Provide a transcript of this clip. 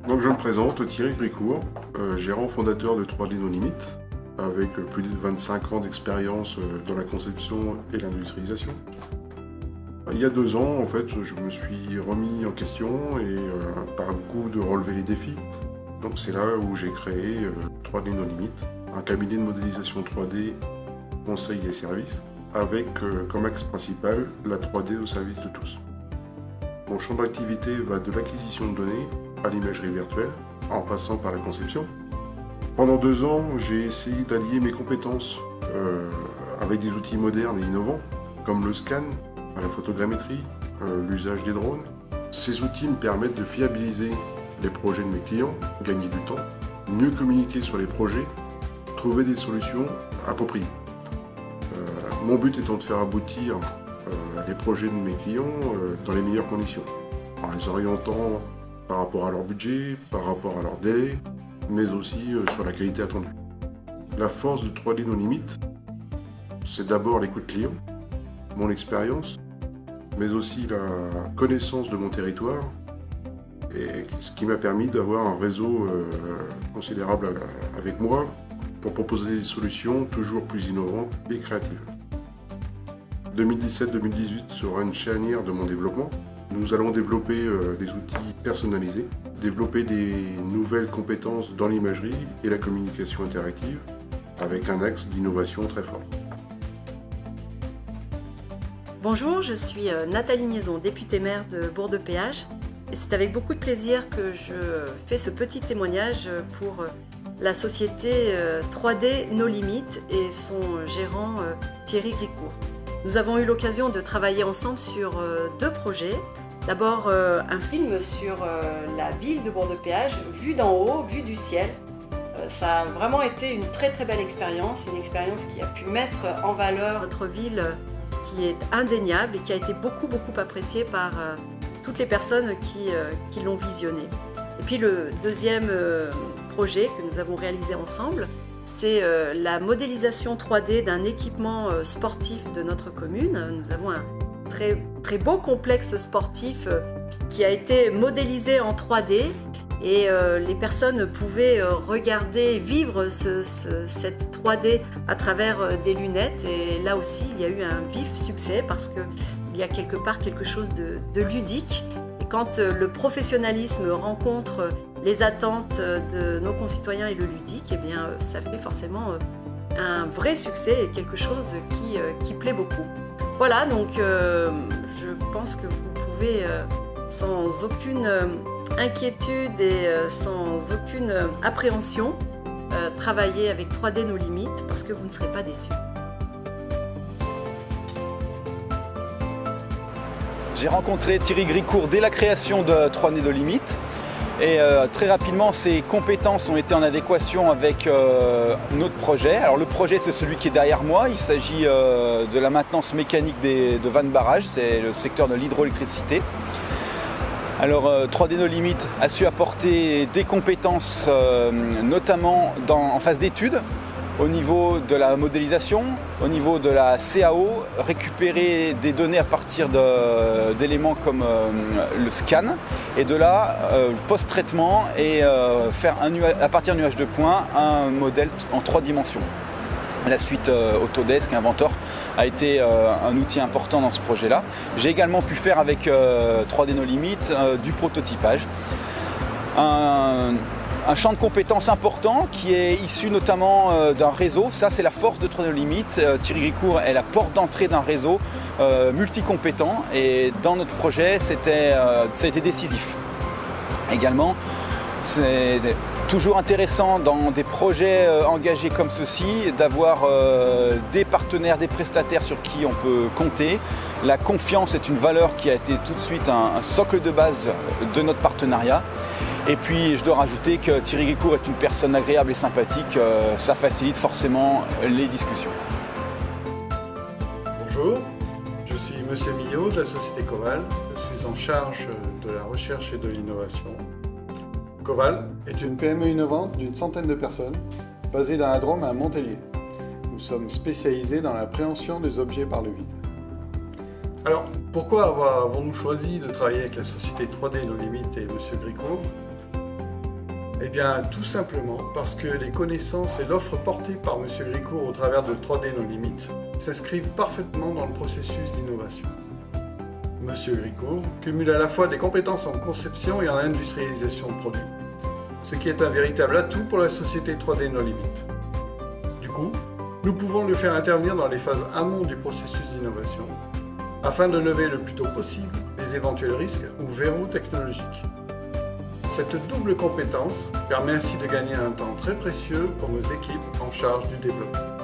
Donc je me présente, Thierry Gricourt, gérant fondateur de 3D No Limit, avec plus de 25 ans d'expérience dans la conception et l'industrialisation. Il y a 2 ans, en fait, je me suis remis en question et par goût de relever les défis. Donc c'est là où j'ai créé 3D No Limit, un cabinet de modélisation 3D, conseil et services, avec comme axe principal la 3D au service de tous. Mon champ d'activité va de l'acquisition de données à l'imagerie virtuelle, en passant par la conception. Pendant 2 ans, j'ai essayé d'allier mes compétences avec des outils modernes et innovants, comme le scan, la photogrammétrie, l'usage des drones. Ces outils me permettent de fiabiliser les projets de mes clients, gagner du temps, mieux communiquer sur les projets, trouver des solutions appropriées. Mon but étant de faire aboutir les projets de mes clients dans les meilleures conditions, en les orientant par rapport à leur budget, par rapport à leur délai, mais aussi sur la qualité attendue. La force de 3D No Limit, c'est d'abord l'écoute client, mon expérience, mais aussi la connaissance de mon territoire, et ce qui m'a permis d'avoir un réseau considérable avec moi pour proposer des solutions toujours plus innovantes et créatives. 2017-2018 sera une charnière de mon développement. Nous allons développer des outils personnalisés, développer des nouvelles compétences dans l'imagerie et la communication interactive, avec un axe d'innovation très fort. Bonjour, je suis Nathalie Maison, députée maire de Bourg-de-Péage, et c'est avec beaucoup de plaisir que je fais ce petit témoignage pour la société 3D No Limit et son gérant Thierry Gricourt. Nous avons eu l'occasion de travailler ensemble sur 2 projets. D'abord un film sur la ville de Bourg-de-Péage, vue d'en haut, vue du ciel. Ça a vraiment été une très belle expérience, une expérience qui a pu mettre en valeur notre ville qui est indéniable et qui a été beaucoup appréciée par toutes les personnes qui l'ont visionné. Et puis le deuxième projet que nous avons réalisé ensemble, c'est la modélisation 3D d'un équipement sportif de notre commune. Nous avons un très beau complexe sportif qui a été modélisé en 3D et les personnes pouvaient regarder, vivre cette 3D à travers des lunettes. Et là aussi, il y a eu un vif succès parce qu'il y a quelque part quelque chose de ludique. Et quand le professionnalisme rencontre les attentes de nos concitoyens et le ludique, eh bien, ça fait forcément un vrai succès et quelque chose qui plaît beaucoup. Voilà, donc je pense que vous pouvez sans aucune inquiétude et sans aucune appréhension travailler avec 3D No Limit parce que vous ne serez pas déçus. J'ai rencontré Thierry Gricourt dès la création de 3D No Limit. Et très rapidement, ses compétences ont été en adéquation avec notre projet. Alors le projet, c'est celui qui est derrière moi. Il s'agit de la maintenance mécanique de vannes barrages. C'est le secteur de l'hydroélectricité. Alors 3D No Limit a su apporter des compétences, notamment en phase d'étude, au niveau de la modélisation, au niveau de la CAO, récupérer des données à partir d'éléments comme le scan, et de là, post-traitement, et faire à partir d'un nuage de points, un modèle en 3 dimensions. La suite Autodesk, Inventor, a été un outil important dans ce projet-là. J'ai également pu faire avec 3D No Limit du prototypage. Un champ de compétences important qui est issu notamment d'un réseau. Ça, c'est la force de 3D No Limit. Thierry Gricourt est la porte d'entrée d'un réseau multicompétent, et dans notre projet, ça a été décisif. Également, c'est toujours intéressant dans des projets engagés comme ceci d'avoir des partenaires, des prestataires sur qui on peut compter. La confiance est une valeur qui a été tout de suite un socle de base de notre partenariat. Et puis je dois rajouter que Thierry Gricourt est une personne agréable et sympathique, ça facilite forcément les discussions. Bonjour, je suis Monsieur Millot de la société Coval. Je suis en charge de la recherche et de l'innovation. Coval est une PME innovante d'une centaine de personnes, basée dans la Drôme à Montpellier. Nous sommes spécialisés dans la préhension des objets par le vide. Alors, pourquoi avons-nous choisi de travailler avec la société 3D No Limit et Monsieur Gricourt ? Eh bien, tout simplement parce que les connaissances et l'offre portée par M. Gricourt au travers de 3D No Limites s'inscrivent parfaitement dans le processus d'innovation. M. Gricourt cumule à la fois des compétences en conception et en industrialisation de produits, ce qui est un véritable atout pour la société 3D No Limites. Du coup, nous pouvons le faire intervenir dans les phases amont du processus d'innovation, afin de lever le plus tôt possible les éventuels risques ou verrous technologiques. Cette double compétence permet ainsi de gagner un temps très précieux pour nos équipes en charge du développement.